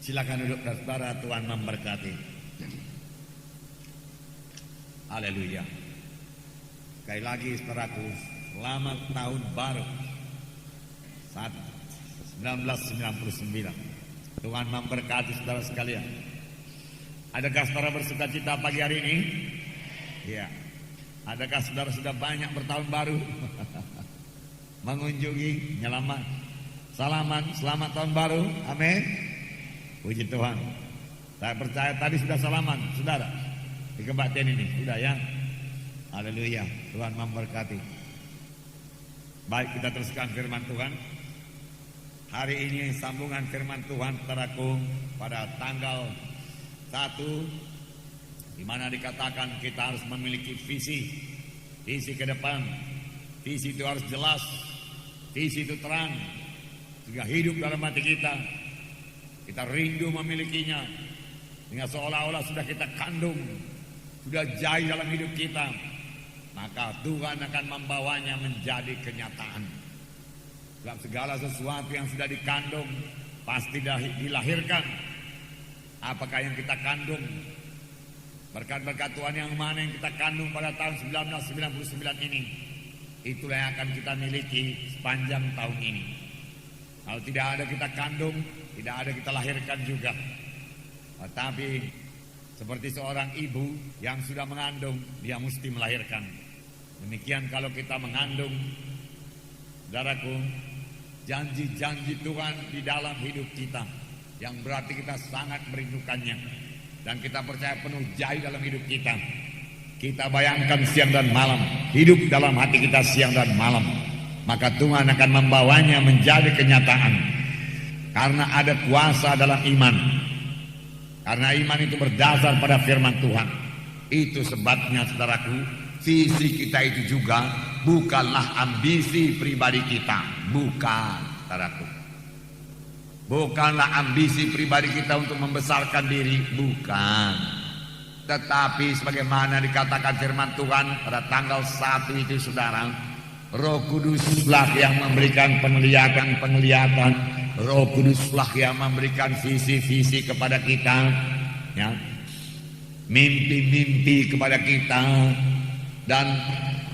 Silakan duduk saudara, Tuhan memberkati. Haleluya. Sekali lagi saudaraku, selamat tahun baru 1999. Tuhan memberkati saudara sekalian. Adakah saudara bersuka cita pagi hari ini? Ya. Adakah saudara sudah banyak bertahun baru? Mengunjungi, nyelamat, selamat tahun baru. Amin. Puji Tuhan. Saya percaya tadi sudah salaman, saudara. Di kebaktian ini sudah ya. Haleluya. Tuhan memberkati. Baik, kita teruskan firman Tuhan. Hari ini sambungan firman Tuhan saudaraku pada tanggal 1, di mana dikatakan kita harus memiliki visi ke depan. Visi itu harus jelas, visi itu terang, sehingga hidup dalam hati kita rindu memilikinya, sehingga seolah-olah sudah kita kandung, sudah jaya dalam hidup kita, maka Tuhan akan membawanya menjadi kenyataan. Dalam segala sesuatu yang sudah dikandung pasti dilahirkan. Apakah yang kita kandung? Berkat-berkat Tuhan yang mana yang kita kandung pada tahun 1999 ini, itulah yang akan kita miliki sepanjang tahun ini. Kalau tidak ada kita kandung, tidak ada kita lahirkan juga. Tetapi seperti seorang ibu yang sudah mengandung, dia mesti melahirkan. Demikian kalau kita mengandung, saudaraku, janji-janji Tuhan di dalam hidup kita, yang berarti kita sangat merindukannya, dan kita percaya penuh jaya dalam hidup kita. Kita bayangkan siang dan malam, hidup dalam hati kita siang dan malam, maka Tuhan akan membawanya menjadi kenyataan. Karena ada kuasa dalam iman. Karena iman itu berdasar pada firman Tuhan. Itu sebabnya saudaraku, visi kita itu juga bukanlah ambisi pribadi kita. Bukan, saudaraku. Bukanlah ambisi pribadi kita untuk membesarkan diri. Bukan. Tetapi sebagaimana dikatakan firman Tuhan pada tanggal 1 itu saudara, Roh Kuduslah yang memberikan penglihatan. Roh Kuduslah yang memberikan visi-visi kepada kita, ya, mimpi-mimpi kepada kita, dan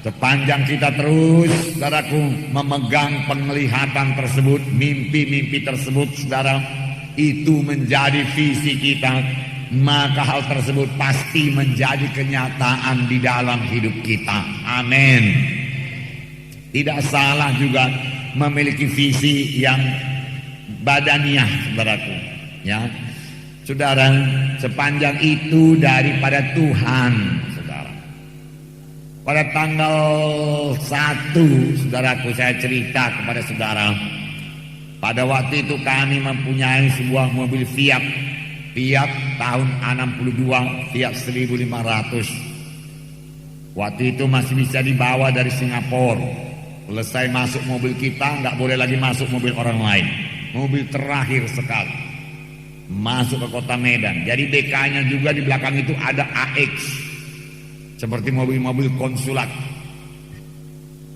sepanjang kita terus, saudaraku, memegang penglihatan tersebut, mimpi-mimpi tersebut, saudara, itu menjadi visi kita, maka hal tersebut pasti menjadi kenyataan di dalam hidup kita. Amin. Tidak salah juga memiliki visi yang badaniah, saudaraku, ya, saudara, sepanjang itu daripada Tuhan, saudara. Pada tanggal 1, saudaraku, saya cerita kepada saudara, pada waktu itu kami mempunyai sebuah mobil Fiat tahun 62, Fiat 1500. Waktu itu masih bisa dibawa dari Singapura. Selesai masuk mobil kita, nggak boleh lagi masuk mobil orang lain. Mobil terakhir sekali masuk ke kota Medan. Jadi BK-nya juga di belakang itu ada AX, seperti mobil-mobil konsulat.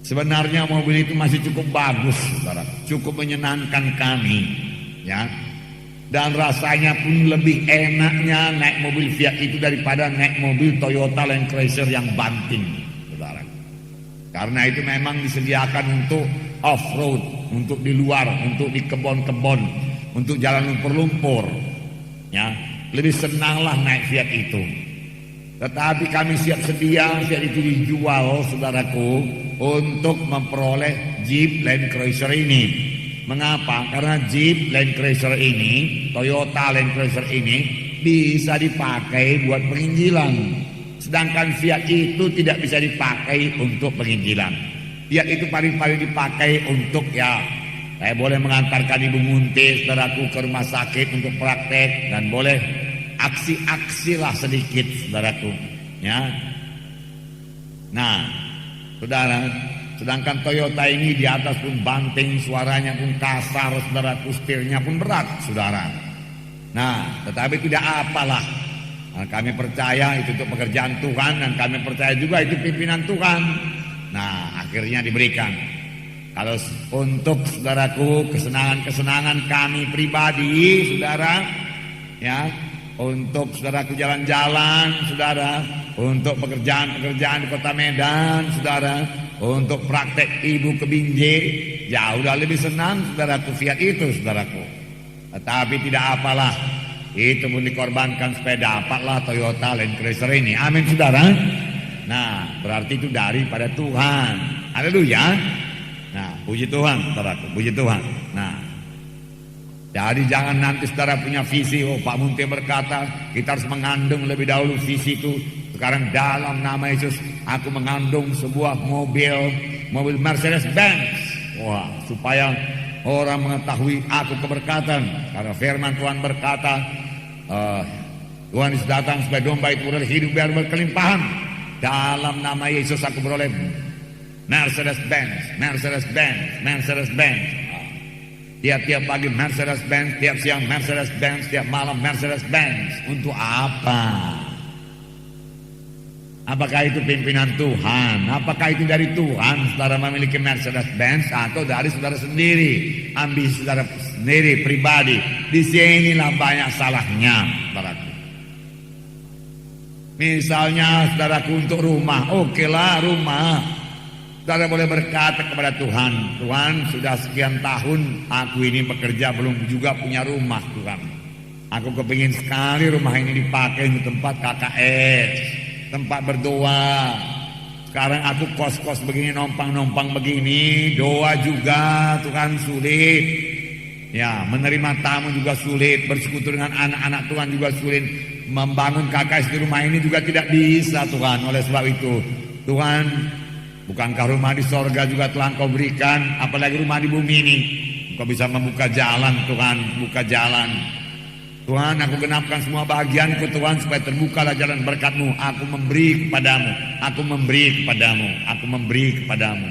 Sebenarnya mobil itu masih cukup bagus, saudara, cukup menyenangkan kami, ya. Dan rasanya pun lebih enaknya naik mobil Fiat itu daripada naik mobil Toyota Land Cruiser yang banting, saudara. Karena itu memang disediakan untuk off-road, untuk di luar, untuk di kebon-kebon, untuk jalan lumpur-lumpur, ya. Lebih senanglah naik Fiat itu. Tetapi kami siap sedia Fiat itu dijual, saudaraku, untuk memperoleh Jeep Land Cruiser ini. Mengapa? Karena Jeep Land Cruiser ini, Toyota Land Cruiser ini bisa dipakai buat penginjilan. Sedangkan Fiat itu tidak bisa dipakai untuk penginjilan. Fiat itu paling-paling dipakai untuk, ya, saya boleh mengantarkan ibu muntis, saudaraku, ke rumah sakit untuk praktek, dan boleh aksi-aksi lah sedikit, saudaraku, ya. Nah, saudara, sedangkan Toyota ini di atas pun banting, suaranya pun kasar, saudaraku, setirnya pun berat, saudara. Nah, tetapi tidak apalah. Nah, kami percaya itu untuk pekerjaan Tuhan, dan kami percaya juga itu pimpinan Tuhan. Nah, akhirnya diberikan. Kalau untuk saudaraku kesenangan-kesenangan kami pribadi, saudara, ya, untuk saudaraku jalan-jalan, saudara, untuk pekerjaan-pekerjaan di Kota Medan, saudara, untuk praktek ibu ke Binjai, jauh lebih senang saudaraku Fiat itu, saudaraku. Tetapi tidak apalah, itu pun dikorbankan supaya dapatlah Toyota Land Cruiser ini. Amin, saudara. Nah, berarti itu daripada Tuhan. Haleluya. Nah, puji Tuhan, saudaraku, puji Tuhan. Nah, jadi jangan nanti saudara punya visi, oh Pak Munte berkata kita harus mengandung lebih dahulu visi itu. Sekarang dalam nama Yesus aku mengandung sebuah mobil Mercedes-Benz. Wah, supaya orang mengetahui aku keberkatan. Karena firman Tuhan berkata, Tuhan Yesus datang supaya domba itu beroleh hidup biar berkelimpahan. Dalam nama Yesus aku beroleh Mercedes-Benz, Mercedes-Benz, Mercedes-Benz. Tiap-tiap pagi Mercedes-Benz, tiap siang Mercedes-Benz, tiap malam Mercedes-Benz. Untuk apa? Apakah itu pimpinan Tuhan? Apakah itu dari Tuhan saudara memiliki Mercedes-Benz atau dari saudara sendiri? Ambisi saudara sendiri pribadi. Di sinilah banyak salahnya, saudaraku. Misalnya saudaraku untuk rumah, okelah rumah. Saudara boleh berkata kepada Tuhan, Tuhan sudah sekian tahun aku ini bekerja belum juga punya rumah Tuhan. Aku kepingin sekali rumah ini dipakai untuk tempat KKS, tempat berdoa. Sekarang aku kos-kos begini, nompang-nompang begini, doa juga Tuhan sulit. Ya, menerima tamu juga sulit, bersekutu dengan anak-anak Tuhan juga sulit. Membangun KKS di rumah ini juga tidak bisa Tuhan. Oleh sebab itu Tuhan, bukankah rumah di sorga juga telah Engkau berikan, apalagi rumah di bumi ini. Engkau bisa membuka jalan Tuhan, buka jalan. Tuhan, aku genapkan semua bahagianku Tuhan, supaya terbukalah jalan berkat-Mu. Aku memberi kepadamu, aku memberi kepadamu, aku memberi kepadamu.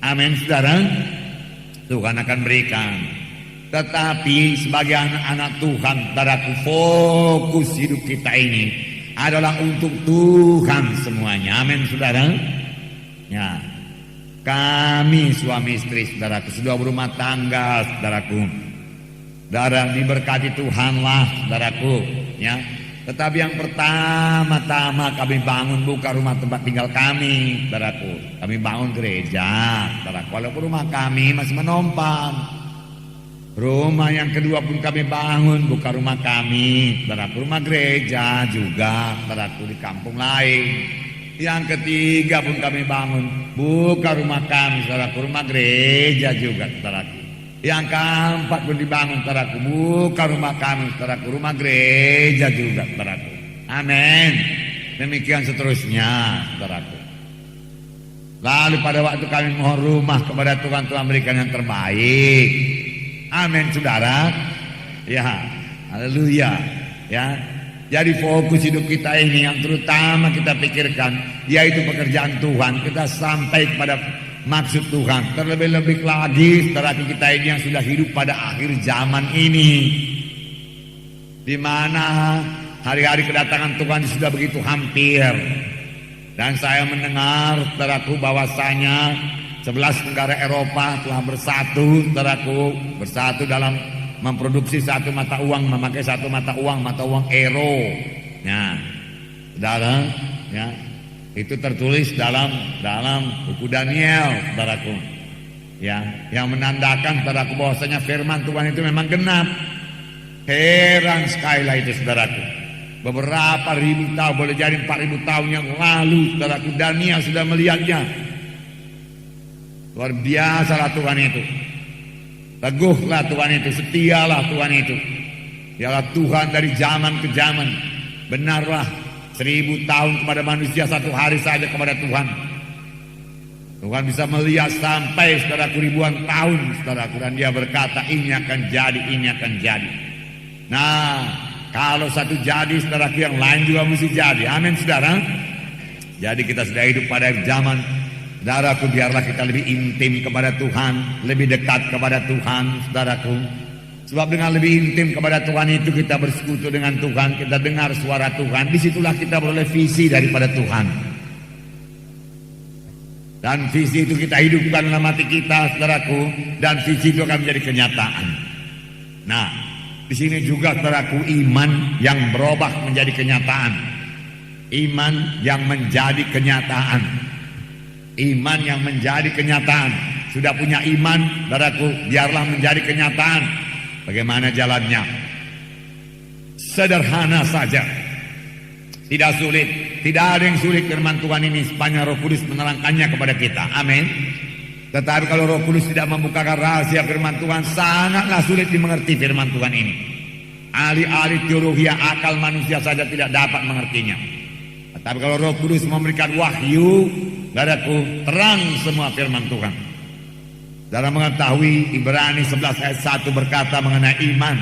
Amin, saudara. Tuhan akan berikan. Tetapi sebagai anak-anak Tuhan, saudaraku, fokus hidup kita ini adalah untuk Tuhan semuanya. Amin, saudara. Ya, kami suami istri, saudaraku, sudah berumah tangga, saudaraku. Saudara, diberkati Tuhanlah, saudaraku, ya. Tetapi yang pertama-tama kami bangun bukan rumah tempat tinggal kami, saudaraku. Kami bangun gereja, saudaraku. Walaupun rumah kami masih menumpang. Rumah yang kedua pun kami bangun bukan rumah kami, saudaraku. Rumah gereja juga, saudaraku, di kampung lain. Yang ketiga pun kami bangun bukan rumah kami, saudaraku, rumah gereja juga, saudaraku. Yang keempat pun dibangun, saudaraku, bukan rumah kami, saudaraku, rumah gereja juga, saudaraku. Amin. Demikian seterusnya, saudaraku. Lalu pada waktu kami mohon rumah kepada Tuhan, Tuhan berikan yang terbaik. Amin, saudara. Ya, haleluya. Ya. Jadi fokus hidup kita ini yang terutama kita pikirkan, yaitu pekerjaan Tuhan. Kita sampai kepada maksud Tuhan. Terlebih-lebih lagi saudara kita ini yang sudah hidup pada akhir zaman ini, di mana hari-hari kedatangan Tuhan sudah begitu hampir. Dan saya mendengar, saudaraku, bahwasanya 11 negara Eropa telah bersatu, saudaraku, bersatu dalam memproduksi satu mata uang, memakai satu mata uang euro. Ya, saudara, ya, itu tertulis dalam buku Daniel, saudaraku. Ya, yang menandakan, saudaraku, bahwasanya firman Tuhan itu memang genap. Heran sekali lah itu, saudaraku. Beberapa ribu tahun, boleh jadi 4.000 tahun yang lalu, saudaraku, Daniel sudah melihatnya. Luar biasalah Tuhan itu. Teguhlah Tuhan itu, setialah Tuhan itu. Dialah Tuhan dari zaman ke zaman. Benarlah 1000 tahun kepada manusia, 1 hari saja kepada Tuhan. Tuhan bisa melihat sampai, saudaraku, ribuan tahun, saudaraku. Dan dia berkata, ini akan jadi, ini akan jadi. Nah, kalau satu jadi, saudaraku, yang lain juga mesti jadi. Amin, saudara. Jadi kita sudah hidup pada zaman, saudaraku, biarlah kita lebih intim kepada Tuhan, lebih dekat kepada Tuhan, saudaraku. Sebab dengan lebih intim kepada Tuhan itu kita bersekutu dengan Tuhan, kita dengar suara Tuhan. Disitulah kita beroleh visi daripada Tuhan. Dan visi itu kita hidupkan dalam hati kita, saudaraku. Dan visi itu akan menjadi kenyataan. Nah, Di sini juga saudaraku, iman yang berubah menjadi kenyataan. Iman yang menjadi kenyataan. Iman yang menjadi kenyataan. Sudah punya iman, saudaraku, biarlah menjadi kenyataan. Bagaimana jalannya? Sederhana saja. Tidak sulit. Tidak ada yang sulit firman Tuhan ini sepanjang Roh Kudus menerangkannya kepada kita. Amin. Tetapi kalau Roh Kudus tidak membukakan rahasia firman Tuhan, sangatlah sulit dimengerti firman Tuhan ini. Ahli-ahli teologi akal manusia saja tidak dapat mengertinya. Tetapi kalau Roh Kudus memberikan wahyu, saudaraku, terang semua firman Tuhan. Dalam mengetahui Ibrani 11 ayat 1 berkata mengenai iman,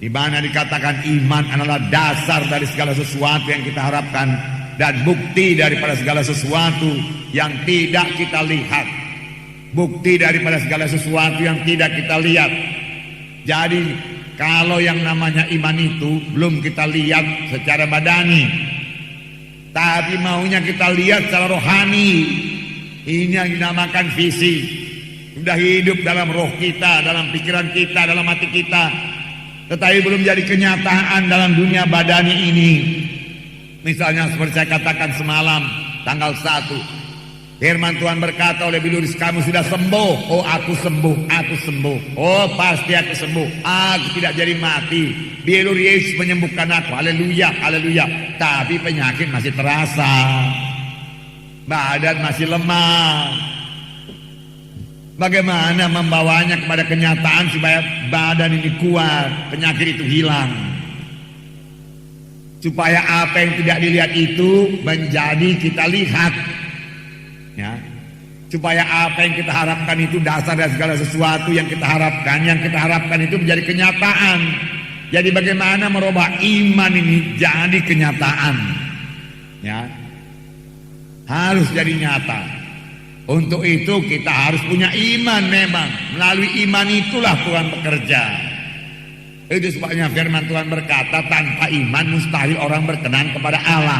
di mana dikatakan iman adalah dasar dari segala sesuatu yang kita harapkan dan bukti daripada segala sesuatu yang tidak kita lihat. Bukti daripada segala sesuatu yang tidak kita lihat. Jadi kalau yang namanya iman itu belum kita lihat secara badani, tapi maunya kita lihat secara rohani. Ini yang dinamakan visi. Sudah hidup dalam roh kita, dalam pikiran kita, dalam hati kita, tetapi belum jadi kenyataan dalam dunia badani ini. Misalnya seperti saya katakan semalam tanggal 1, firman Tuhan berkata oleh Biluris, kamu sudah sembuh. Oh, aku sembuh, aku sembuh. Oh, pasti aku sembuh, aku tidak jadi mati. Biluris menyembuhkan aku. Haleluya, haleluya. Tapi penyakit masih terasa, badan masih lemah. Bagaimana membawanya kepada kenyataan supaya badan ini kuat, penyakit itu hilang, supaya apa yang tidak dilihat itu menjadi kita lihat, ya. Supaya apa yang kita harapkan itu dasar dari segala sesuatu yang kita harapkan itu menjadi kenyataan. Jadi bagaimana merubah iman ini jadi kenyataan, ya, harus jadi nyata. Untuk itu kita harus punya iman memang. Melalui iman itulah Tuhan bekerja. Itu sebabnya firman Tuhan berkata, tanpa iman mustahil orang berkenan kepada Allah.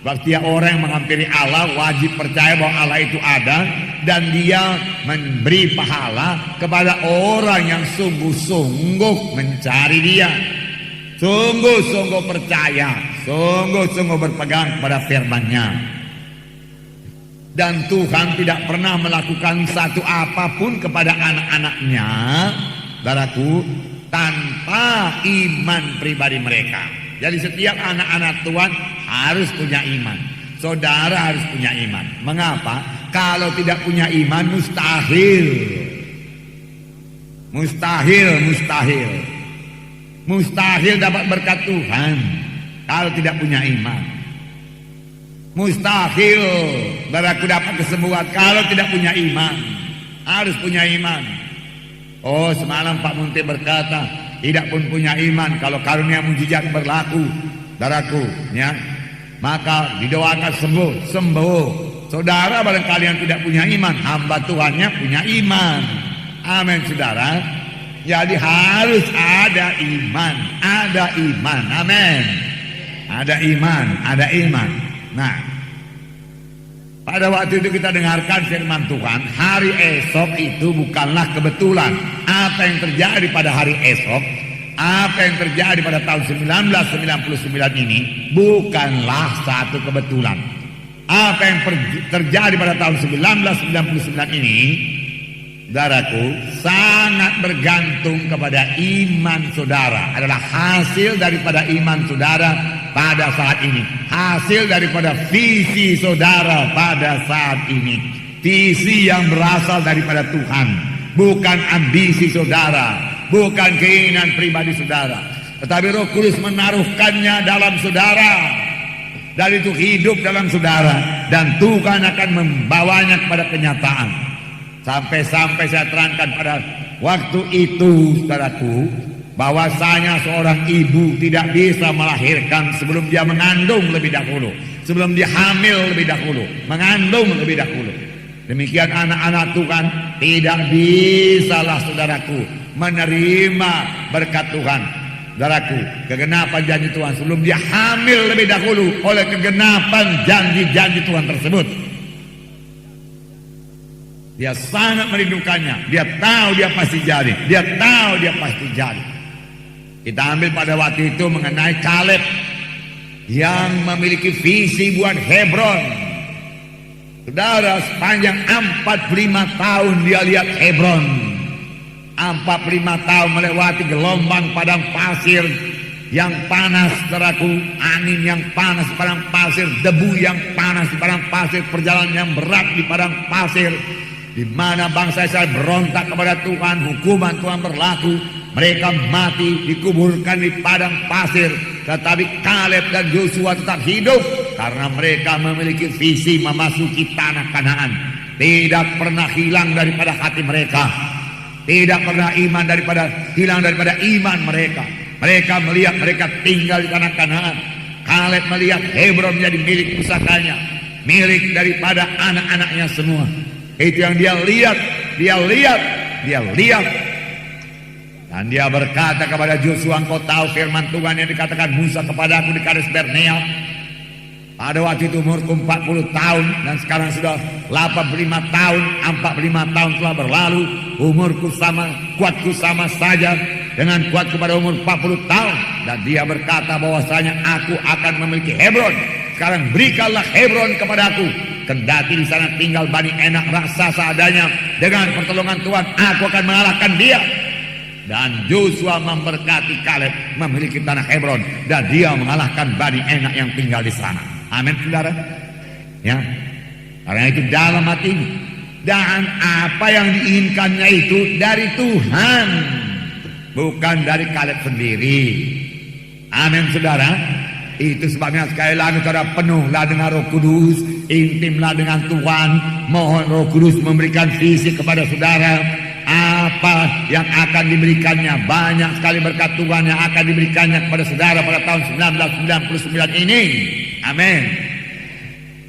Berarti orang yang menghampiri Allah wajib percaya bahwa Allah itu ada, dan dia memberi pahala kepada orang yang sungguh-sungguh mencari dia, sungguh-sungguh percaya, sungguh-sungguh berpegang kepada firman-Nya. Dan Tuhan tidak pernah melakukan satu apapun kepada anak-anaknya, saudaraku, tanpa iman pribadi mereka. Jadi setiap anak-anak Tuhan harus punya iman. Saudara harus punya iman. Mengapa? Kalau tidak punya iman mustahil. Mustahil dapat berkat Tuhan kalau tidak punya iman. Mustahil saudaraku dapat kesembuhan kalau tidak punya iman. Harus punya iman. Oh, semalam Pak Munti berkata, tidak pun punya iman kalau karunia mujizat berlaku, saudaraku, ya, maka didoakan sembuh. Saudara barangkali yang tidak punya iman, hamba Tuhannya punya iman. Amin, saudara. Jadi harus ada iman. Amin. Ada iman. Nah, pada waktu itu kita dengarkan firman Tuhan, hari esok itu bukanlah kebetulan. Apa yang terjadi pada hari esok, apa yang terjadi pada tahun 1999 ini bukanlah satu kebetulan. Apa yang terjadi pada tahun 1999 ini, saudaraku, sangat bergantung kepada iman saudara. Adalah hasil daripada iman saudara pada saat ini, hasil daripada visi saudara pada saat ini, visi yang berasal daripada Tuhan, bukan ambisi saudara, bukan keinginan pribadi saudara, tetapi Roh Kudus menaruhkannya dalam saudara, dan itu hidup dalam saudara, dan Tuhan akan membawanya kepada kenyataan. Sampai-sampai saya terangkan pada waktu itu, saudaraku, bahwasanya seorang ibu tidak bisa melahirkan sebelum dia mengandung lebih dahulu, sebelum dia hamil lebih dahulu, mengandung lebih dahulu. Demikian anak-anak Tuhan tidak bisalah, saudaraku, menerima berkat Tuhan. Saudaraku, kegenapan janji Tuhan sebelum dia hamil lebih dahulu oleh kegenapan janji-janji Tuhan tersebut. Dia sangat merindukannya. Dia tahu dia pasti jadi. Kita ambil pada waktu itu mengenai Kaleb yang memiliki visi buat Hebron. Saudara, sepanjang 45 tahun dia lihat Hebron. 45 tahun melewati gelombang padang pasir yang panas, saudaraku, angin yang panas di padang pasir, debu yang panas di padang pasir, perjalanan yang berat di padang pasir, di mana bangsa Israel berontak kepada Tuhan, hukuman Tuhan berlaku, mereka mati, dikuburkan di padang pasir. Tetapi Kaleb dan Yosua tetap hidup karena mereka memiliki visi memasuki tanah Kanaan. Tidak pernah hilang daripada hati mereka, tidak pernah hilang daripada iman mereka. Mereka melihat mereka tinggal di tanah Kanaan. Kaleb melihat Hebron menjadi milik pusakanya, milik daripada anak-anaknya semua. Itu yang dia lihat. Dan dia berkata kepada Yosua, engkau tahu firman Tuhan yang dikatakan Musa kepadaku di Kades Barnea. Pada waktu itu umurku 40 tahun dan sekarang sudah 85 tahun. 45 tahun telah berlalu. Umurku sama, kuatku sama saja dengan kuatku pada umur 40 tahun. Dan dia berkata bahwasanya aku akan memiliki Hebron. Sekarang berikanlah Hebron kepadaku. Kendati di sana tinggal Bani Enak raksasa adanya, dengan pertolongan Tuhan aku akan mengalahkan dia. Dan Yosua memberkati Kaleb memiliki tanah Hebron, dan dia mengalahkan Bani Enak yang tinggal di sana. Amin, saudara. Ya, karena itu dalam hatinya. Dan apa yang diinginkannya itu dari Tuhan, bukan dari Kaleb sendiri. Amin, saudara. Itu sebabnya sekali lagi saudara, penuhlah dengan Roh Kudus, intimlah dengan Tuhan. Mohon Roh Kudus memberikan visi kepada saudara. Apa yang akan diberikannya, banyak sekali berkat Tuhan yang akan diberikannya kepada saudara pada tahun 1999 ini. Amin.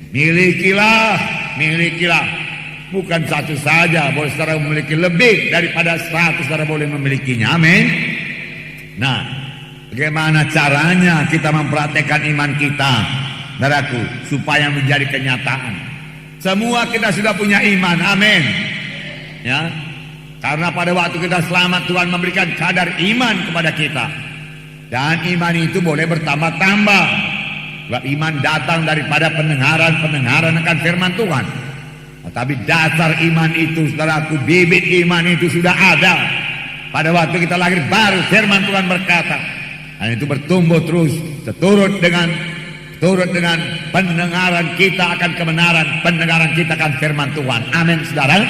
Milikilah. Bukan satu saja, boleh saudara memiliki lebih daripada 100, saudara boleh memilikinya. Amin. Nah, bagaimana caranya kita mempraktekkan iman kita, saudaraku, supaya menjadi kenyataan? Semua kita sudah punya iman. Amin. Ya. Karena pada waktu kita selamat, Tuhan memberikan kadar iman kepada kita. Dan iman itu boleh bertambah-tambah. Sebab iman datang daripada pendengaran akan firman Tuhan. Tetapi dasar iman itu, saudaraku, bibit iman itu sudah ada. Pada waktu kita lahir baru, firman Tuhan berkata. Dan itu bertumbuh terus, seturut dengan pendengaran kita akan kebenaran, pendengaran kita akan firman Tuhan. Amin, saudara.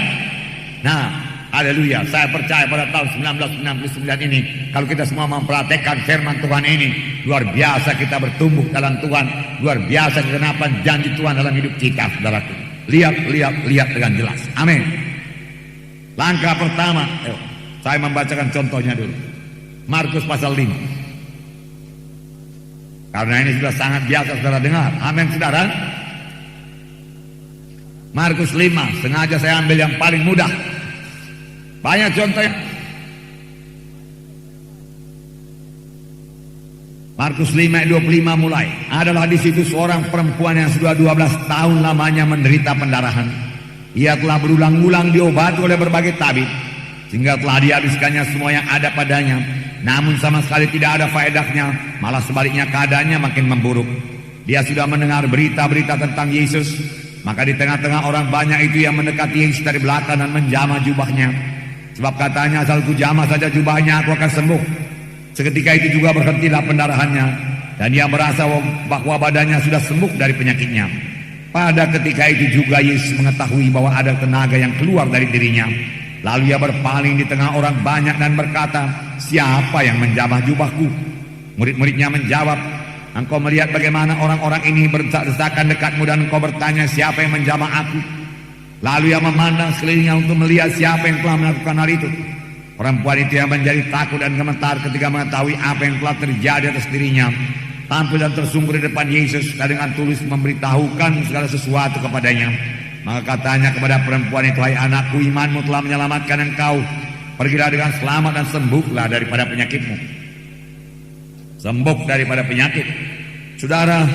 Nah, haleluya, saya percaya pada tahun 1999 ini, kalau kita semua mempraktekkan firman Tuhan ini, luar biasa kita bertumbuh dalam Tuhan, luar biasa kegenapan janji Tuhan dalam hidup kita, saudaraku. Lihat dengan jelas. Amin. Langkah pertama, saya membacakan contohnya dulu. Markus pasal 5. Karena ini sudah sangat biasa saudara dengar. Amin, saudara. Markus 5, sengaja saya ambil yang paling mudah. Banyak contohnya. Markus 5 ayat 25 mulai. Adalah di situ seorang perempuan yang sudah 12 tahun lamanya menderita pendarahan. Ia telah berulang-ulang diobati oleh berbagai tabib, sehingga telah dihabiskannya semua yang ada padanya. Namun sama sekali tidak ada faedahnya, malah sebaliknya keadaannya makin memburuk. Dia sudah mendengar berita-berita tentang Yesus. Maka di tengah-tengah orang banyak itu yang mendekati Yesus dari belakang dan menjamah jubahnya. Sebab katanya, asal ku jamah saja jubahnya, aku akan sembuh. Seketika itu juga berhentilah pendarahannya, dan dia merasa bahwa badannya sudah sembuh dari penyakitnya. Pada ketika itu juga Yesus mengetahui bahwa ada tenaga yang keluar dari dirinya. Lalu ia berpaling di tengah orang banyak dan berkata, siapa yang menjamah jubahku? Murid-muridnya menjawab, engkau melihat bagaimana orang-orang ini berdesak-desakan dekatmu, dan engkau bertanya, siapa yang menjamah aku? Lalu ia memandang sekelilingnya untuk melihat siapa yang telah melakukan hal itu. Perempuan itu yang menjadi takut dan gemetar ketika mengetahui apa yang telah terjadi atas dirinya, tampil dan tersungkur di depan Yesus dan dengan tulus memberitahukan segala sesuatu kepadanya. Maka katanya kepada perempuan itu, hai anakku, imanmu telah menyelamatkan engkau. Pergilah dengan selamat dan sembuhlah daripada penyakitmu. Sembuh daripada penyakit. Saudara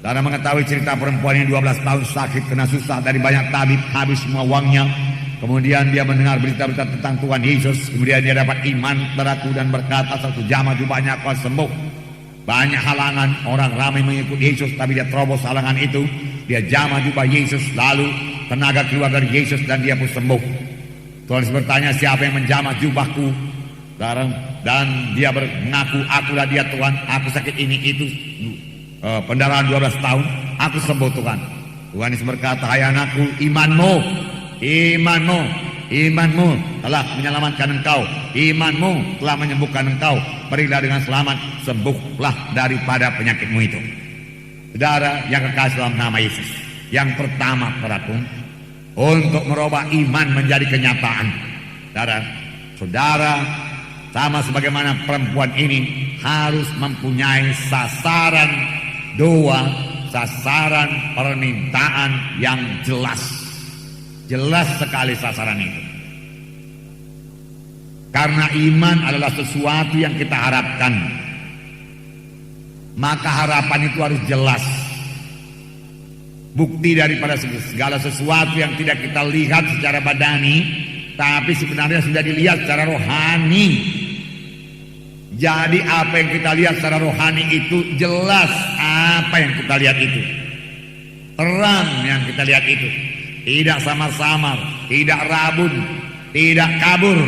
mengetahui cerita perempuan yang 12 tahun sakit, kena susah dari banyak tabib, habis semua uangnya. Kemudian dia mendengar berita-berita tentang Tuhan Yesus. Kemudian dia dapat iman, saudaraku, dan berkata, satu jam banyak kau sembuh. Banyak halangan, orang ramai mengikuti Yesus, tapi dia terobos halangan itu. Dia jamah jubah Yesus, lalu tenaga keluar dari Yesus dan dia pun sembuh. Tuhan Yesus bertanya, siapa yang menjamah jubahku? Dan dia mengaku, akulah dia Tuhan, aku sakit ini itu, pendarahan 12 tahun, aku sembuh Tuhan. Tuhan Yesus berkata, hai anakku, imanmu telah menyelamatkan engkau, imanmu telah menyembuhkan engkau, pergilah dengan selamat, sembuhlah daripada penyakitmu itu. Saudara yang kekasih dalam nama Yesus, yang pertama, saudaraku, untuk merubah iman menjadi kenyataan, saudara sama sebagaimana perempuan ini harus mempunyai sasaran doa, sasaran permintaan yang jelas sekali sasaran itu. Karena iman adalah sesuatu yang kita harapkan, maka harapan itu harus jelas. Bukti daripada segala sesuatu yang tidak kita lihat secara badani, tapi sebenarnya sudah dilihat secara rohani. Jadi apa yang kita lihat secara rohani itu jelas, apa yang kita lihat itu terang, yang kita lihat itu tidak samar-samar, tidak rabun, tidak kabur,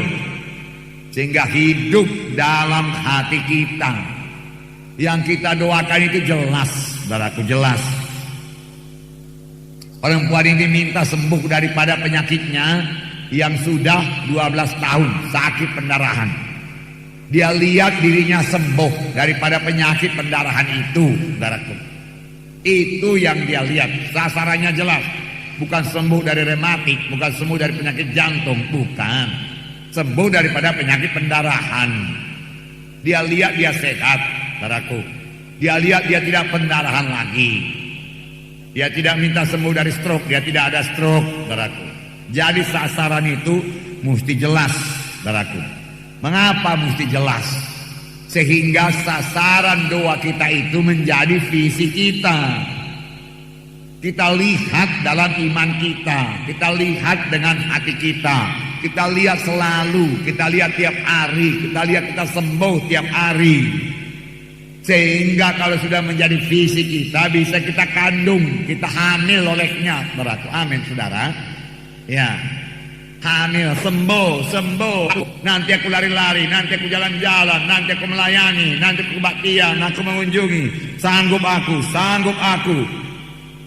sehingga hidup dalam hati kita. Yang kita doakan itu jelas, saudaraku, jelas. Perempuan ini minta sembuh daripada penyakitnya yang sudah 12 tahun, sakit pendarahan. Dia lihat dirinya sembuh daripada penyakit pendarahan itu, saudaraku. Itu yang dia lihat, sasarannya jelas. Bukan sembuh dari rematik, bukan sembuh dari penyakit jantung, bukan. Sembuh daripada penyakit pendarahan. Dia lihat dia sehat, saudaraku. Dia lihat dia tidak pendarahan lagi. Dia tidak minta sembuh dari stroke, dia tidak ada stroke, saudaraku. Jadi sasaran itu mesti jelas, saudaraku. Mengapa mesti jelas? Sehingga sasaran doa kita itu menjadi visi kita. Kita lihat dalam iman kita, kita lihat dengan hati kita, kita lihat selalu, kita lihat tiap hari, kita lihat kita sembuh tiap hari. Sehingga kalau sudah menjadi visi kita, bisa kita kandung, kita hamil olehnya, saudara. Amin, saudara. Ya, hamil, sembuh. Nanti aku lari-lari, nanti aku jalan-jalan, nanti aku melayani, nanti aku kebaktian, aku mengunjungi. Sanggup aku.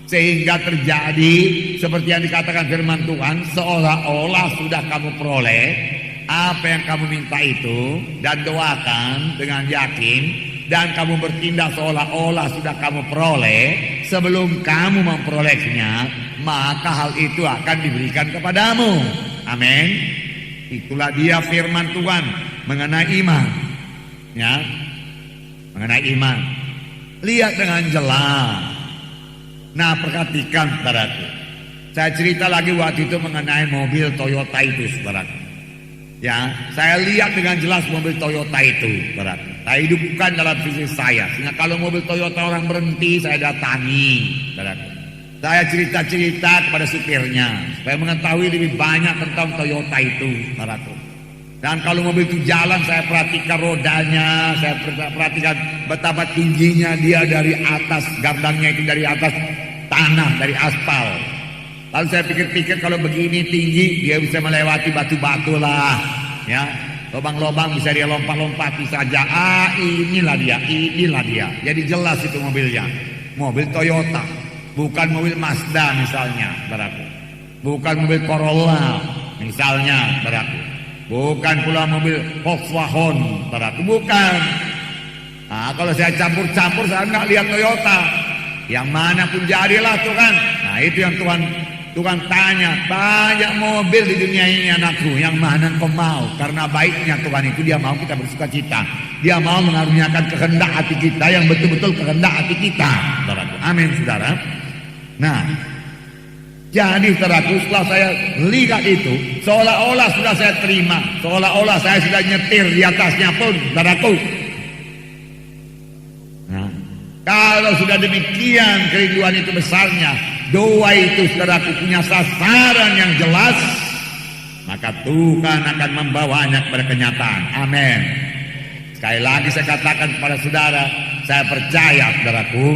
Sehingga terjadi seperti yang dikatakan firman Tuhan, seolah-olah sudah kamu peroleh apa yang kamu minta itu, dan doakan dengan yakin, dan kamu bertindak seolah-olah sudah kamu peroleh. Sebelum kamu memperolehnya, maka hal itu akan diberikan kepadamu. Amin. Itulah dia firman Tuhan mengenai iman, ya, mengenai iman. Lihat dengan jelas. Nah, perhatikan, saudaraku. Saya cerita lagi waktu itu mengenai mobil Toyota itu, saudaraku. Ya, saya lihat dengan jelas mobil Toyota itu, saudaraku. Saya hidupkan dalam visi saya. Sehingga kalau mobil Toyota orang berhenti, saya datangi, saudaraku. Saya cerita-cerita kepada supirnya supaya mengetahui lebih banyak tentang Toyota itu, saudaraku. Dan kalau mobil itu jalan, saya perhatikan rodanya, saya perhatikan betapa tingginya dia dari atas, gardangnya itu dari atas tanah, dari aspal. Lalu saya pikir-pikir kalau begini tinggi, dia bisa melewati batu-batu lah, ya, lubang-lubang bisa dia lompat-lompati saja. Inilah dia. Jadi jelas itu mobilnya, mobil Toyota, bukan mobil Mazda misalnya, saudaraku. Bukan mobil Corolla misalnya, saudaraku. Bukan pula mobil Volkswagen, saudaraku, bukan. Nah, kalau saya campur-campur, saya nggak lihat Toyota. Yang mana pun jadilah Tuhan. Nah, itu yang Tuhan tanya. Banyak mobil di dunia ini, anakku, yang mana kau mau? Karena baiknya Tuhan itu, dia mau kita bersuka cita. Dia mau mengaruniakan kehendak hati kita yang betul-betul kehendak hati kita, saudaraku. Amin, saudara. Nah, jadi saudaraku, setelah saya lihat itu, seolah-olah sudah saya terima, seolah-olah saya sudah nyetir di atasnya pun, saudaraku. Nah, kalau sudah demikian kerinduan itu besarnya, doa itu, saudaraku, punya sasaran yang jelas, maka Tuhan akan membawanya kepada kenyataan. Amin. Sekali lagi saya katakan kepada saudara, saya percaya saudaraku,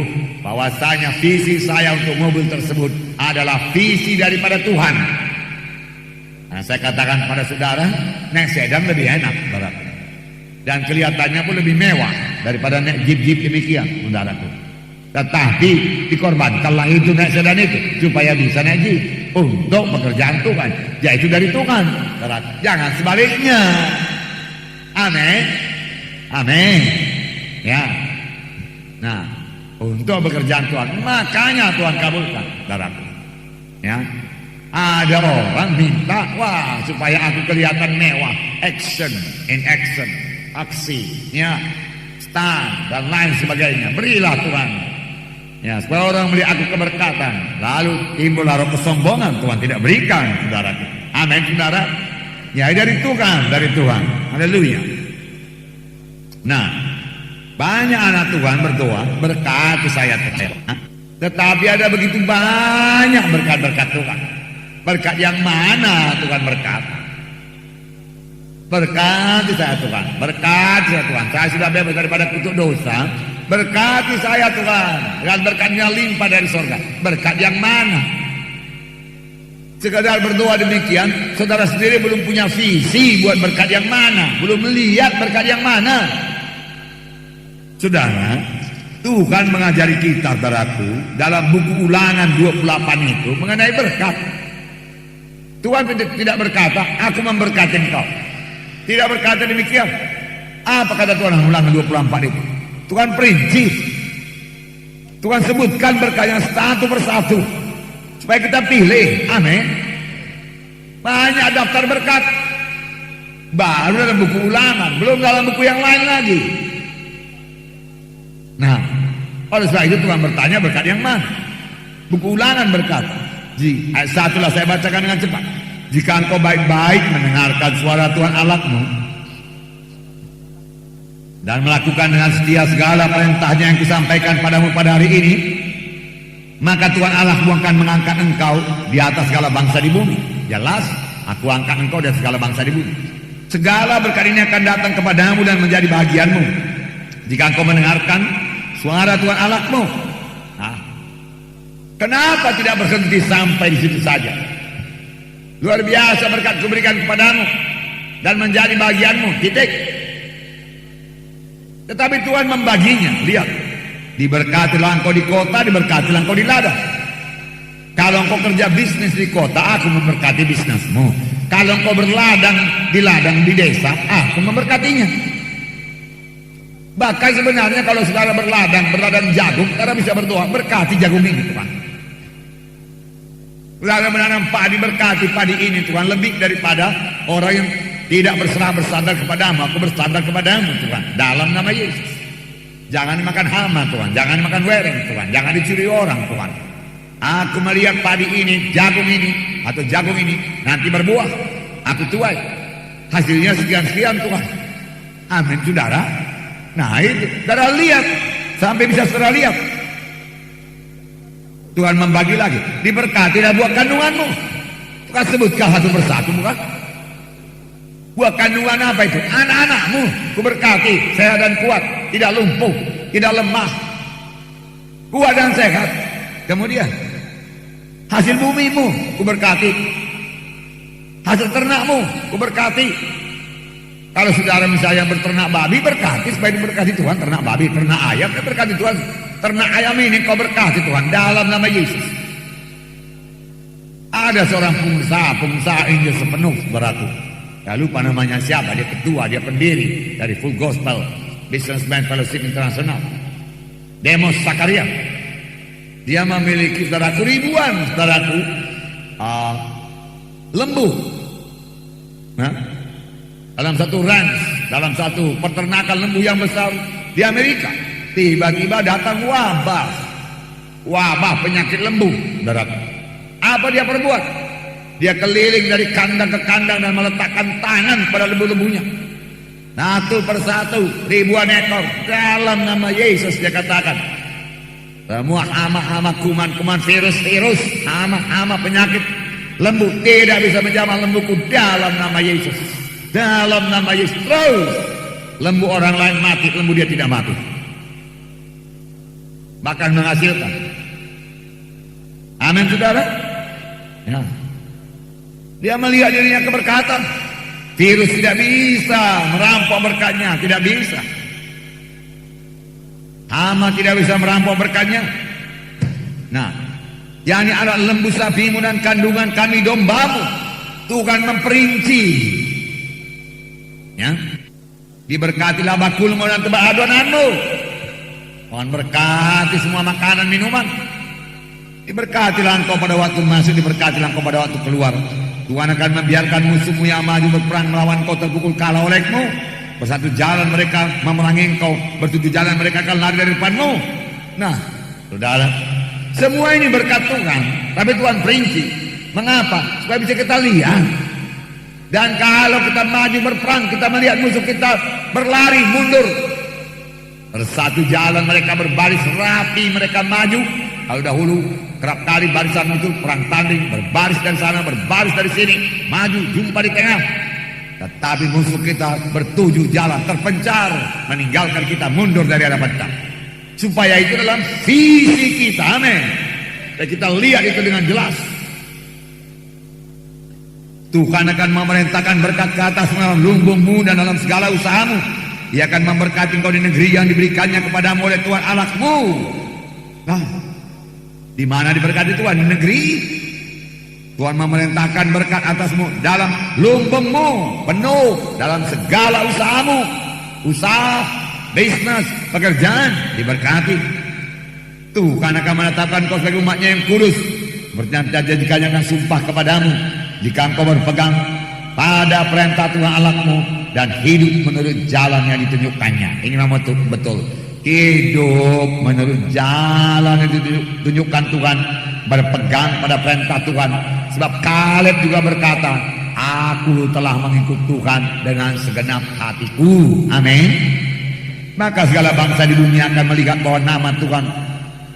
bahwasanya visi saya untuk mobil tersebut adalah visi daripada Tuhan. Nah, saya katakan kepada saudara, naik sedan lebih enak saudaraku, dan kelihatannya pun lebih mewah daripada naik jeep-jeep demikian saudaraku. Tetapi dikorbankanlah itu naik sedan itu supaya bisa naik jeep untuk pekerjaan Tuhan, yaitu dari Tuhan saudaraku. Jangan sebaliknya. Amin. Amin. Ya. Nah, untuk pekerjaan Tuhan, makanya Tuhan kabulkan saudaraku. Ya. Ada orang minta, wah, supaya aku kelihatan mewah, action, in action, aksi, ya, stand dan lain sebagainya. Berilah Tuhan, ya, supaya orang melihat aku keberkatan. Lalu timbul roh kesombongan, Tuhan tidak berikan, saudaraku. Amin, saudara. Ya, dari Tuhan, dari Tuhan. Haleluya. Nah, banyak anak Tuhan berdoa, berkati saya Tuhan. Tetapi ada begitu banyak berkat-berkat Tuhan. Berkat yang mana Tuhan berkata? Berkati saya Tuhan, berkati saya Tuhan. Saya sudah bebas daripada kutuk dosa. Berkati saya Tuhan, dengan berkatnya limpah dari surga. Berkat yang mana? Sekadar berdoa demikian, saudara sendiri belum punya visi buat berkat yang mana, belum melihat berkat yang mana. Saudara, Tuhan mengajari kita, saudaraku, dalam buku Ulangan 28 itu mengenai berkat. Tuhan tidak berkata, aku memberkati engkau. Tidak berkata demikian. Apa kata Tuhan dalam Ulangan 24 itu? Tuhan perinci. Tuhan sebutkan berkatnya satu persatu supaya kita pilih. Amin. Banyak daftar berkat baru dalam buku Ulangan, belum dalam buku yang lain lagi. Nah, oleh sebab itu Tuhan bertanya, berkat yang mana? Buku Ulangan berkata, ayat 1 lah saya bacakan dengan cepat. Jika engkau baik-baik mendengarkan suara Tuhan Allahmu dan melakukan dengan setia segala perintahnya yang kusampaikan padamu pada hari ini, maka Tuhan Allahmu akan mengangkat engkau di atas segala bangsa di bumi. Jelas, aku angkat engkau di atas segala bangsa di bumi. Segala berkat ini akan datang kepadamu dan menjadi bahagianmu jika engkau mendengarkan suara Tuhan Allahmu. Nah, kenapa tidak berhenti sampai di situ saja? Luar biasa berkat kuberikan kepadamu dan menjadi bagianmu, titik. Tetapi Tuhan membaginya. Lihat, diberkatilah engkau di kota, diberkatilah engkau di ladang. Kalau engkau kerja bisnis di kota, aku memberkati bisnismu. Kalau engkau berladang di ladang di desa, aku memberkatinya. Bahkan sebenarnya kalau saudara berladang jagung, saudara bisa berdoa, berkati jagung ini Tuhan. Saudara menanam padi, berkati padi ini Tuhan, lebih daripada orang yang tidak bersandar kepadamu. Aku bersandar kepadamu Tuhan, dalam nama Yesus. Jangan makan hama Tuhan, jangan makan wereng Tuhan, jangan dicuri orang Tuhan. Aku melihat padi ini, jagung ini, atau jagung ini nanti berbuah, aku tuai, hasilnya sekian-sekian Tuhan. Amin saudara. Nah itu, saudara lihat, sampai bisa saudara lihat. Tuhan membagi lagi, diberkatilah buah kandunganmu. Tuhan sebutkan satu persatu, bukan? Buah kandungan apa itu? Anak-anakmu kuberkati, sehat dan kuat, tidak lumpuh, tidak lemah, kuat dan sehat. Kemudian hasil bumimu kuberkati, hasil ternakmu kuberkati. Kalau saudara misalnya berternak babi, berkati supaya diberkati Tuhan. Ternak babi, ternak ayam, berkati Tuhan. Ternak ayam ini kau berkati Tuhan dalam nama Yesus. Ada seorang pengusaha Injil sepenuh beraku. Ya lupa namanya siapa, dia ketua, dia pendiri dari Full Gospel Businessman Fellowship International, Demos Zakaria. Dia memiliki, saudaraku, ribuan, saudaraku, lembu. Nah, dalam satu ranch, dalam satu peternakan lembu yang besar di Amerika, tiba-tiba datang wabah penyakit lembu, saudaraku. Apa dia perbuat? Dia keliling dari kandang ke kandang dan meletakkan tangan pada lembu-lembunya. Satu persatu, ribuan ekor, dalam nama Yesus dia katakan, semua hama-hama, kuman-kuman, virus-virus, hama-hama penyakit Lembu tidak bisa menjamah lembuku dalam nama Yesus. Dalam nama Yesus. Terus lembu orang lain mati, lembu dia tidak mati, bahkan menghasilkan. Amin saudara. Ya. Dia melihat dirinya keberkatan. Virus tidak bisa merampok berkatnya, tidak bisa. Hama tidak bisa merampok berkatnya. Nah, yakni anak lembu sapimu dan kandungan kami dombamu. Tuhan memperinci. Ya. Diberkatilah bakulmu dan tebak adonanmu. Tuhan berkati semua makanan minuman. Diberkatilah engkau pada waktu masuk, diberkatilah engkau pada waktu keluar. Tuhan akan membiarkan musuhmu yang maju berperang melawan kau terpukul kalah olehmu. Bersatu jalan mereka memerangi engkau, bertujuh jalan mereka akan lari dari depanmu. Nah, saudara, semua ini berkat Tuhan, tapi Tuhan perinci. Mengapa? Supaya bisa kita lihat. Dan kalau kita maju berperang, kita melihat musuh kita berlari mundur. Bersatu jalan mereka berbaris rapi, mereka maju. Kalau dahulu kerap kali barisan itu perang tanding, berbaris dari sana, berbaris dari sini, maju, jumpa di tengah. Tetapi musuh kita bertujuh jalan, terpencar, meninggalkan kita, mundur dari hadapan kita. Supaya itu dalam visi kita, amin. Dan kita lihat itu dengan jelas. Tuhan akan memerintahkan berkat ke atas dalam lumbungmu dan dalam segala usahamu. Dia akan memberkati engkau di negeri yang diberikannya kepadamu oleh Tuhan Allahmu. Nah, di mana diberkati Tuhan? Di negeri. Tuhan memerintahkan berkat atasmu dalam lumbungmu penuh, dalam segala usahamu, usaha, bisnis, pekerjaan diberkati. Tuhan akan menetapkan kau sebagai umatnya yang kudus. Berjanji jadikannya akan sumpah kepadamu jika engkau berpegang pada perintah Tuhan Allahmu dan hidup menurut jalan yang ditunjukkannya. Ini memang betul. Hidup menurut jalan yang ditunjukkan Tuhan, berpegang pada perintah Tuhan. Sebab Kaleb juga berkata, aku telah mengikut Tuhan dengan segenap hatiku. Amin. Maka segala bangsa di dunia akan melihat bahwa nama Tuhan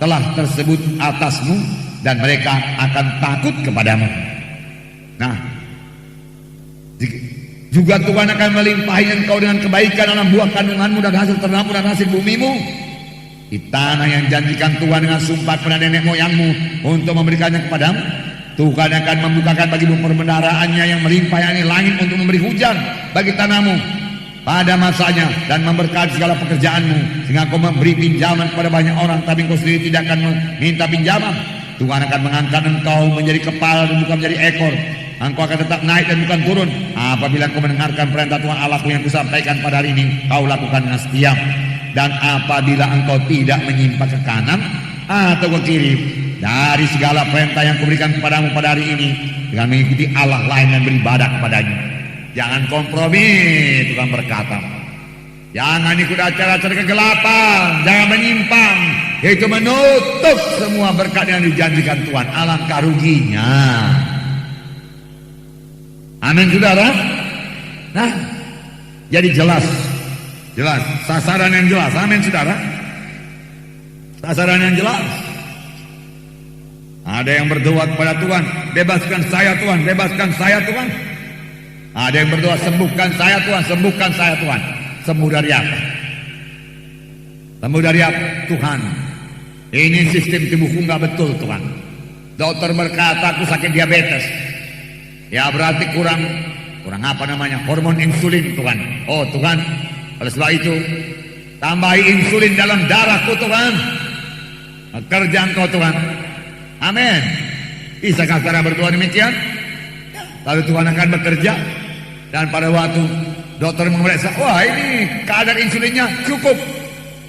telah tersebut atasmu dan mereka akan takut kepadamu. Nah, juga Tuhan akan melimpahi engkau dengan kebaikan dalam buah kandunganmu dan hasil ternakmu dan hasil bumimu di tanah yang janjikan Tuhan dengan sumpah kepada nenek moyangmu untuk memberikannya kepadamu. Tuhan akan membukakan bagimu perbendaaraannya yang melimpah, yakni langit, untuk memberi hujan bagi tanahmu pada masanya dan memberkati segala pekerjaanmu, sehingga kau memberi pinjaman kepada banyak orang, tapi engkau sendiri tidak akan meminta pinjaman. Tuhan akan mengangkat engkau menjadi kepala dan bukan menjadi ekor. Engkau akan tetap naik dan bukan turun. Apabila engkau mendengarkan perintah Tuhan Allahmu yang kusampaikan pada hari ini, kau lakukan dengan setia. Dan apabila engkau tidak menyimpang ke kanan atau ke kiri dari segala perintah yang kuberikan kepadamu pada hari ini, dengan mengikuti Allah lain dan beribadah kepadanya. Jangan kompromi, Tuhan berkata. Jangan ikut acara-acara kegelapan, jangan menyimpang. Itu menutup semua berkat yang dijanjikan Tuhan. Alangkah ruginya. Amin saudara. Nah, jadi jelas sasaran yang jelas. Amin saudara. Sasaran yang jelas. Ada yang berdoa kepada Tuhan, bebaskan saya Tuhan, bebaskan saya Tuhan. Ada yang berdoa, sembuhkan saya Tuhan, sembuhkan saya Tuhan. Sembuh dari apa? Sembuh dari apa? Tuhan, ini sistem tubuhku nggak betul Tuhan. Dokter berkata aku sakit diabetes. Ya berarti kurang apa namanya, hormon insulin Tuhan. Oh Tuhan, oleh sebab itu tambahi insulin dalam darahku Tuhan. Bekerja engkau Tuhan. Amin. Bisakah saudara berdoa demikian? Lalu Tuhan akan bekerja. Dan pada waktu dokter memeriksa, wah ini kadar insulinnya cukup,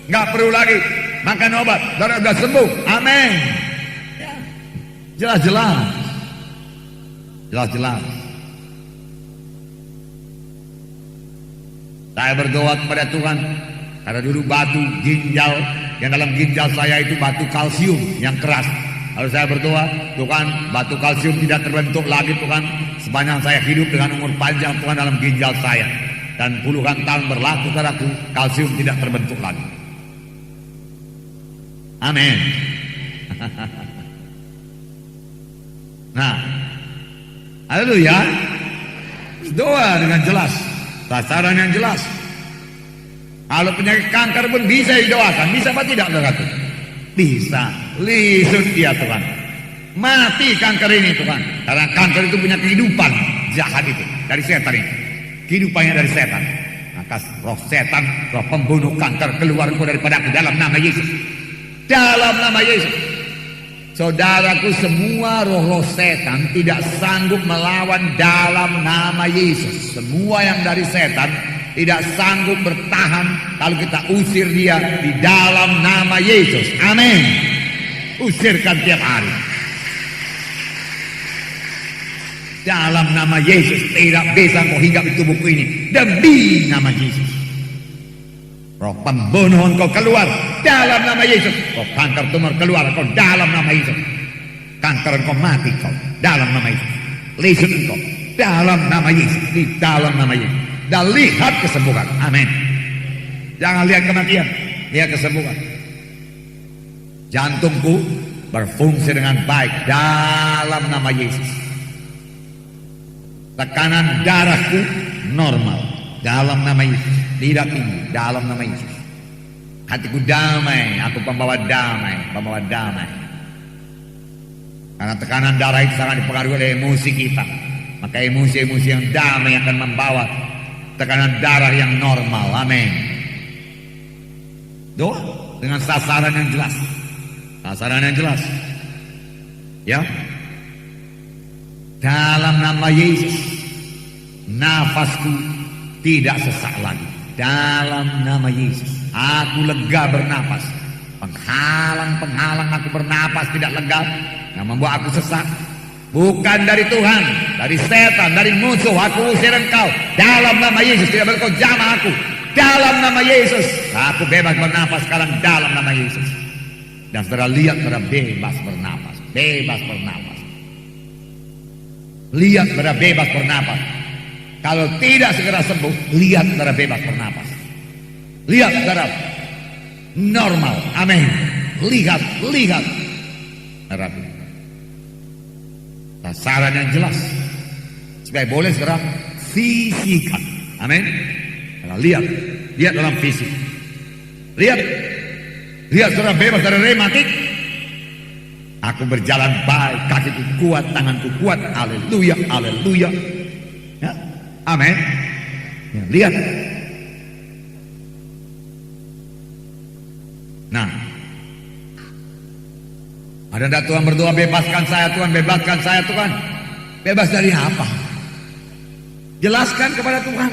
nggak perlu lagi makan obat, saudara sudah sembuh. Amin. Jelas-jelas. Saya berdoa kepada Tuhan karena dulu batu ginjal yang dalam ginjal saya itu batu kalsium yang keras. Lalu saya berdoa, Tuhan, batu kalsium tidak terbentuk lagi Tuhan sepanjang saya hidup dengan umur panjang Tuhan dalam ginjal saya. Dan puluhan tahun berlaku saudaraku, kalsium tidak terbentuk lagi. Amin. Nah, Haleluya. Doa dengan jelas, sasaran yang jelas. Kalau penyakit kanker pun bisa didoakan. Bisa apa tidak, saudaraku? Bisa. Lisut dia Tuhan. Mati kanker ini Tuhan. Karena kanker itu punya kehidupan jahat itu. Dari setan ini. Kehidupannya dari setan. Maka roh setan, roh pembunuh kanker, keluar daripada aku dalam nama Yesus. Dalam nama Yesus. Saudaraku, semua roh-roh setan tidak sanggup melawan dalam nama Yesus. Semua yang dari setan tidak sanggup bertahan kalau kita usir dia di dalam nama Yesus. Amin. Usirkan tiap hari. Dalam nama Yesus tidak bisa kau hinggap di tubuhku ini. Demi nama Yesus. Roh pembunuh engkau keluar dalam nama Yesus. Roh kanker tumor keluar engkau dalam nama Yesus. Kanker engkau mati kau dalam nama Yesus. Lisut engkau dalam nama Yesus. Di dalam nama Yesus. Dan lihat kesembuhan. Amin. Jangan lihat kematian, lihat kesembuhan. Jantungku berfungsi dengan baik dalam nama Yesus. Tekanan darahku normal dalam nama Yesus. Tidak tinggi dalam nama Yesus. Hatiku damai, aku pembawa damai, pembawa damai. Karena tekanan darah itu sangat dipengaruhi oleh emosi kita. Maka emosi-emosi yang damai akan membawa tekanan darah yang normal. Amin. Doa dengan sasaran yang jelas. Sasaran yang jelas. Ya. Dalam nama Yesus, nafasku tidak sesak lagi. Dalam nama Yesus, aku lega bernapas. Penghalang-penghalang aku bernapas tidak lega, yang membuat aku sesak, bukan dari Tuhan, dari setan, dari musuh. Aku usir engkau. Dalam nama Yesus, tidak berkau jamah aku. Dalam nama Yesus, aku bebas bernapas sekarang dalam nama Yesus. Dan saudara lihat, saudara bebas bernapas. Bebas bernapas. Lihat, saudara bebas bernapas. Kalau tidak segera sembuh, lihat saudara bebas bernapas. Lihat saudara normal. Amin. Lihat. Saudara, sasaran yang jelas supaya boleh saudara fisikan. Amin. Lihat dalam fisik. Lihat saudara bebas dari rematik. Aku berjalan baik, kakiku kuat, tanganku kuat. Haleluya, haleluya. Ya, amin. Ya, lihat. Nah, ada enggak Tuhan berdoa, bebaskan saya Tuhan, bebaskan saya Tuhan. Bebas dari apa? Jelaskan kepada Tuhan.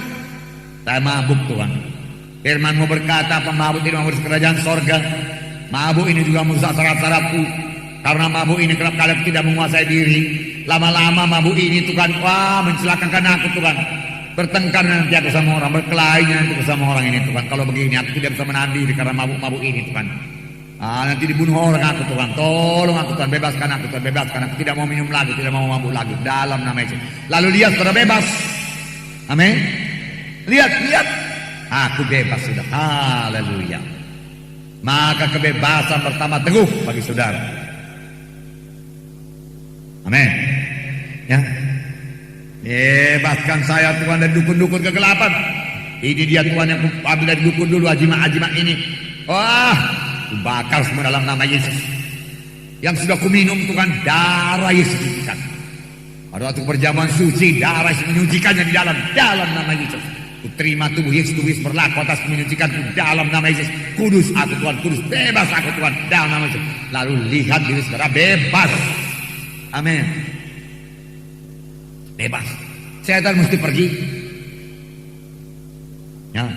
Saya mabuk Tuhan. Firman-Mu berkata, pemabuk tidak mau kerajaan sorga. Mabuk ini juga merusak syarat-syaratku. Karena mabuk ini kerap kali tidak menguasai diri. Lama-lama mabuk ini Tuhan, mencelakakan aku Tuhan. Bertengkar nanti aku sama orang, berkelahi nanti aku sama orang ini Tuhan. Kalau begini aku tidak bisa menahan diri karena mabuk-mabuk ini Tuhan. Nanti dibunuh orang aku Tuhan. Tolong aku Tuhan, bebaskan aku Tuhan, bebaskan aku. Tidak mau minum lagi, tidak mau mabuk lagi. Dalam nama Yesus. Lalu lihat saudara bebas. Amin. Lihat. Aku bebas sudah. Haleluya. Maka kebebasan pertama teguh bagi saudara. Amin. Ya. Bebaskan saya Tuhan dari dukun-dukun kegelapan. Ini dia Tuhan yang ambil dari dukun dulu, ajimat-ajimat ini. Bakar semua dalam nama Yesus. Yang sudah kuminum Tuhan, darah Yesus sucikan. Pada waktu perjamuan suci, darah Yesus menyucikannya di dalam nama Yesus. Ku terima tubuh Yesus, tubuh Yesus berlaku atas menyucikanku dalam nama Yesus. Kudus aku Tuhan, kudus, bebas aku Tuhan dalam nama Yesus. Lalu lihat diri saudara bebas. Amin. Bebas. Setan mesti pergi. Ya.